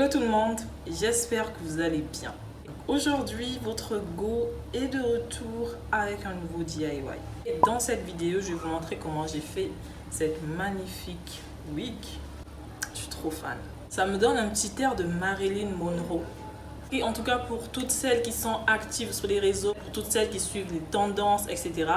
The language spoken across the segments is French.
Hello tout le monde, j'espère que vous allez bien. Aujourd'hui, votre Go est de retour avec un nouveau DIY. Et dans cette vidéo, je vais vous montrer comment j'ai fait cette magnifique wig. Je suis trop fan. Ça me donne un petit air de Marilyn Monroe. Et en tout cas, pour toutes celles qui sont actives sur les réseaux, pour toutes celles qui suivent les tendances, etc.,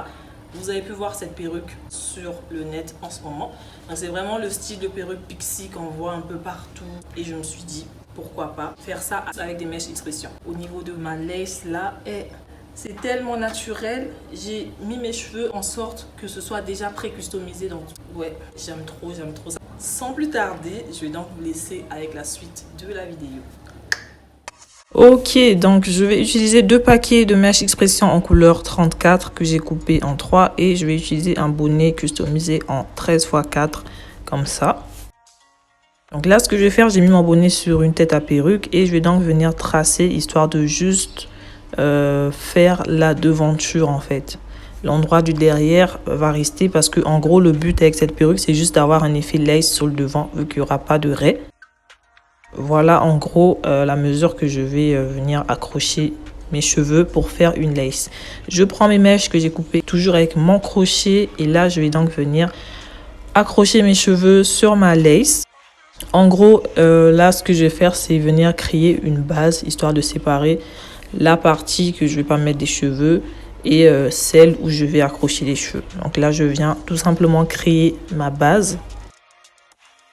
vous avez pu voir cette perruque sur le net en ce moment. C'est vraiment le style de perruque pixie qu'on voit un peu partout. Et je me suis dit, pourquoi pas faire ça avec des mèches expression. Au niveau de ma lace là, c'est tellement naturel. J'ai mis mes cheveux en sorte que ce soit déjà pré-customisé. Donc ouais, j'aime trop ça. Sans plus tarder, je vais donc vous laisser avec la suite de la vidéo. Ok, donc je vais utiliser 2 paquets de mèches expression en couleur 34 que j'ai coupé en 3 et je vais utiliser un bonnet customisé en 13 x 4 comme ça. Donc là, ce que je vais faire, j'ai mis mon bonnet sur une tête à perruque et je vais donc venir tracer histoire de juste faire la devanture en fait. L'endroit du derrière va rester parce que en gros, le but avec cette perruque, c'est juste d'avoir un effet lace sur le devant vu qu'il n'y aura pas de raie. Voilà en gros la mesure que je vais venir accrocher mes cheveux pour faire une lace. Je prends mes mèches que j'ai coupées toujours avec mon crochet et là je vais donc venir accrocher mes cheveux sur ma lace. En gros là ce que je vais faire c'est venir créer une base histoire de séparer la partie que je vais pas mettre des cheveux et celle où je vais accrocher les cheveux. Donc là je viens tout simplement créer ma base.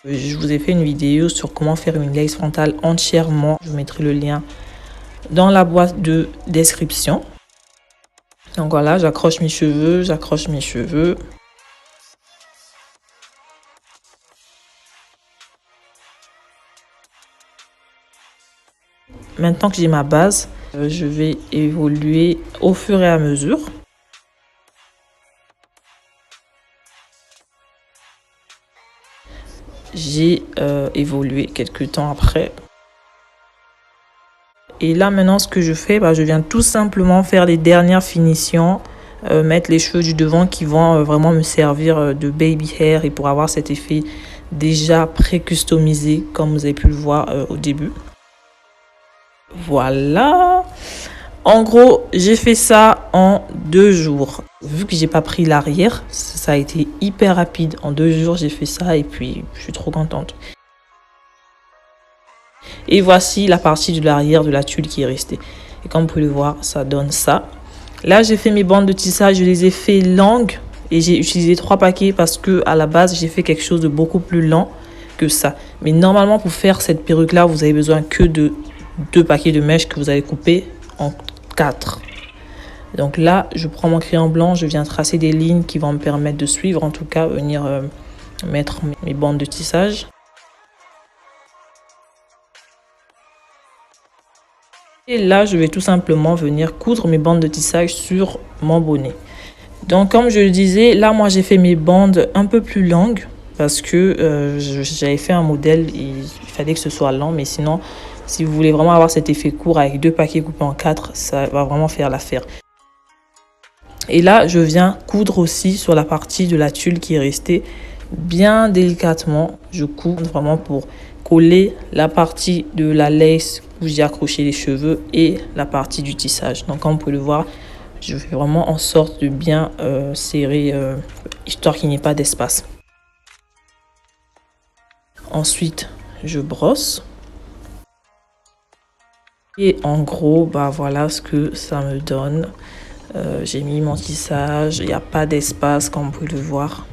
Je vous ai fait une vidéo sur comment faire une lace frontale entièrement. Je vous mettrai le lien dans la boîte de description. Donc voilà, j'accroche mes cheveux, Maintenant que j'ai ma base, je vais évoluer au fur et à mesure. J'ai évolué quelques temps après. Et là maintenant ce que je fais, je viens tout simplement faire les dernières finitions, mettre les cheveux du devant qui vont vraiment me servir de baby hair et pour avoir cet effet déjà pré-customisé comme vous avez pu le voir au début. Voilà. En gros, j'ai fait ça en 2 jours. Vu que j'ai pas pris l'arrière, ça a été hyper rapide. En 2 jours, j'ai fait ça et puis je suis trop contente. Et voici la partie de l'arrière de la tulle qui est restée. Et comme vous pouvez le voir, ça donne ça. Là, j'ai fait mes bandes de tissage, je les ai fait longues et j'ai utilisé 3 paquets parce que à la base, j'ai fait quelque chose de beaucoup plus lent que ça. Mais normalement, pour faire cette perruque-là, vous avez besoin que de 2 paquets de mèches que vous allez couper en 4. Donc là, je prends mon crayon blanc, je viens tracer des lignes qui vont me permettre de suivre, en tout cas, venir mettre mes bandes de tissage. Et là, je vais tout simplement venir coudre mes bandes de tissage sur mon bonnet. Donc, comme je le disais, là, moi, j'ai fait mes bandes un peu plus longues parce que j'avais fait un modèle, il fallait que ce soit lent, mais sinon, si vous voulez vraiment avoir cet effet court avec 2 paquets coupés en 4, ça va vraiment faire l'affaire. Et là, je viens coudre aussi sur la partie de la tulle qui est restée bien délicatement. Je couds vraiment pour coller la partie de la lace où j'ai accroché les cheveux et la partie du tissage. Donc, comme vous pouvez le voir, je fais vraiment en sorte de bien serrer, histoire qu'il n'y ait pas d'espace. Ensuite, je brosse. Et en gros, voilà ce que ça me donne. J'ai mis mon tissage, il n'y a pas d'espace comme vous pouvez le voir.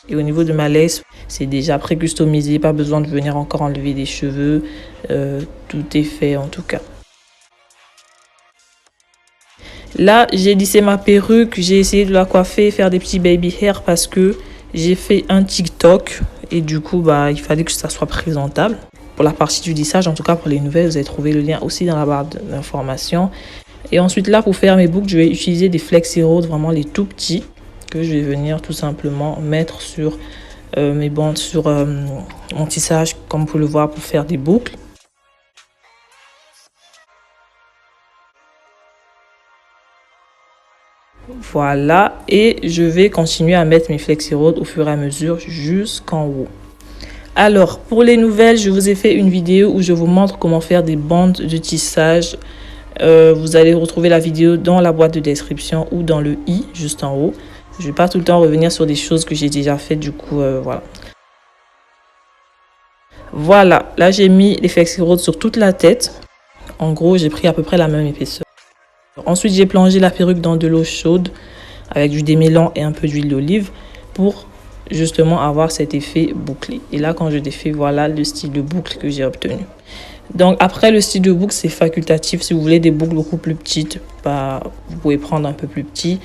Et au niveau de ma lace, c'est déjà pré-customisé, pas besoin de venir encore enlever des cheveux. Tout est fait en tout cas. Là, j'ai lissé ma perruque, j'ai essayé de la coiffer, faire des petits baby hair parce que j'ai fait un TikTok et du coup, il fallait que ça soit présentable. Pour la partie du lissage, en tout cas pour les nouvelles, vous allez trouver le lien aussi dans la barre d'informations. Et ensuite là, pour faire mes boucles, je vais utiliser des Flexi Rose, vraiment les tout petits, que je vais venir tout simplement mettre sur mes bandes, sur mon tissage, comme vous pouvez le voir, pour faire des boucles. Voilà, et je vais continuer à mettre mes Flexi Rose au fur et à mesure jusqu'en haut. Alors, pour les nouvelles, je vous ai fait une vidéo où je vous montre comment faire des bandes de tissage. Vous allez retrouver la vidéo dans la boîte de description ou dans le i, juste en haut. Je ne vais pas tout le temps revenir sur des choses que j'ai déjà faites, du coup, voilà. Voilà, là j'ai mis les flexi rods sur toute la tête. En gros, j'ai pris à peu près la même épaisseur. Ensuite, j'ai plongé la perruque dans de l'eau chaude avec du démêlant et un peu d'huile d'olive pour justement avoir cet effet bouclé. Et là, quand je défais, voilà le style de boucle que j'ai obtenu. Donc après, le style de boucle, c'est facultatif. Si vous voulez des boucles beaucoup plus petites, bah, vous pouvez prendre un peu plus petit.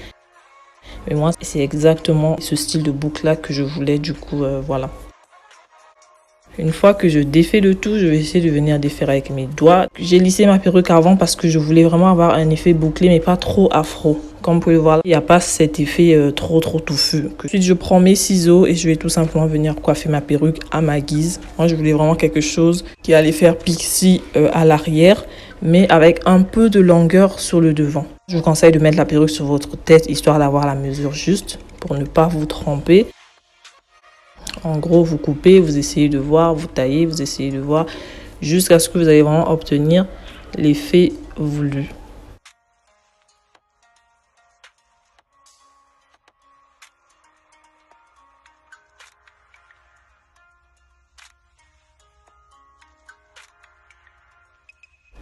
Mais moi, c'est exactement ce style de boucle là que je voulais, du coup, voilà. Une fois que je défais le tout, je vais essayer de venir défaire avec mes doigts. J'ai lissé ma perruque avant parce que je voulais vraiment avoir un effet bouclé, mais pas trop afro. Comme vous pouvez voir, il n'y a pas cet effet trop touffu. Ensuite, je prends mes ciseaux et je vais tout simplement venir coiffer ma perruque à ma guise. Moi, je voulais vraiment quelque chose qui allait faire pixie à l'arrière, mais avec un peu de longueur sur le devant. Je vous conseille de mettre la perruque sur votre tête, histoire d'avoir la mesure juste pour ne pas vous tromper. En gros, vous coupez, vous essayez de voir, vous taillez, vous essayez de voir, jusqu'à ce que vous allez vraiment obtenir l'effet voulu.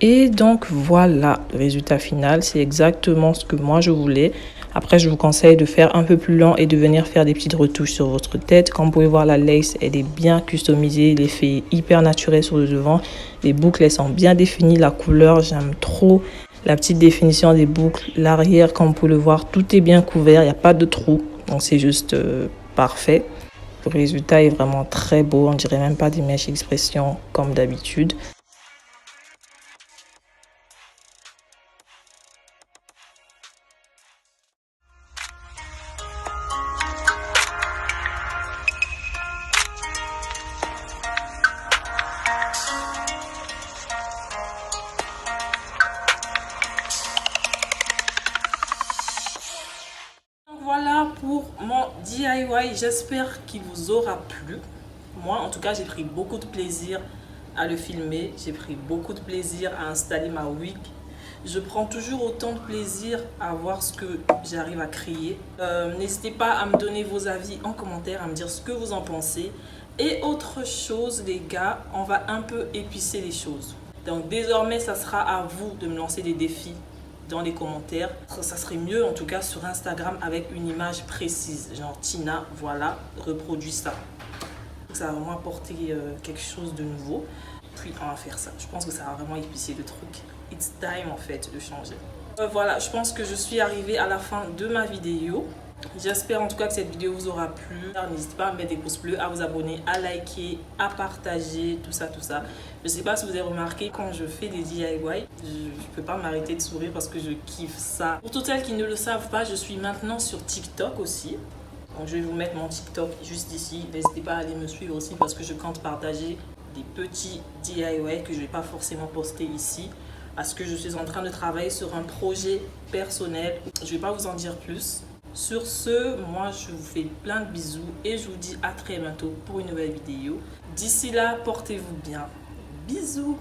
Et donc voilà le résultat final, c'est exactement ce que moi je voulais. Après, je vous conseille de faire un peu plus lent et de venir faire des petites retouches sur votre tête. Comme vous pouvez voir, la lace, elle est bien customisée, l'effet est hyper naturel sur le devant. Les boucles, elles sont bien définies, la couleur, j'aime trop la petite définition des boucles. L'arrière, comme vous pouvez le voir, tout est bien couvert, il n'y a pas de trou, donc c'est juste parfait. Le résultat est vraiment très beau, on dirait même pas des mèches expression comme d'habitude. Voilà pour mon DIY, j'espère qu'il vous aura plu. Moi, en tout cas, j'ai pris beaucoup de plaisir à le filmer. J'ai pris beaucoup de plaisir à installer ma wig. Je prends toujours autant de plaisir à voir ce que j'arrive à créer. N'hésitez pas à me donner vos avis en commentaire, à me dire ce que vous en pensez. Et autre chose, les gars, on va un peu épicer les choses. Donc désormais, ça sera à vous de me lancer des défis dans les commentaires. Ça serait mieux en tout cas sur Instagram avec une image précise, genre Tina, voilà, reproduis ça. Ça va vraiment apporter quelque chose de nouveau. Puis on va faire ça. Je pense que ça va vraiment épicer le truc. It's time en fait de changer. Voilà, je pense que je suis arrivée à la fin de ma vidéo. J'espère en tout cas que cette vidéo vous aura plu. N'hésitez pas à mettre des pouces bleus, à vous abonner, à liker, à partager, tout ça. Je ne sais pas si vous avez remarqué, quand je fais des DIY, je ne peux pas m'arrêter de sourire parce que je kiffe ça. Pour toutes celles qui ne le savent pas, je suis maintenant sur TikTok aussi. Donc je vais vous mettre mon TikTok juste ici. N'hésitez pas à aller me suivre aussi parce que je compte partager des petits DIY que je ne vais pas forcément poster ici. Parce que je suis en train de travailler sur un projet personnel. Je ne vais pas vous en dire plus. Sur ce, moi je vous fais plein de bisous et je vous dis à très bientôt pour une nouvelle vidéo. D'ici là, portez-vous bien. Bisous!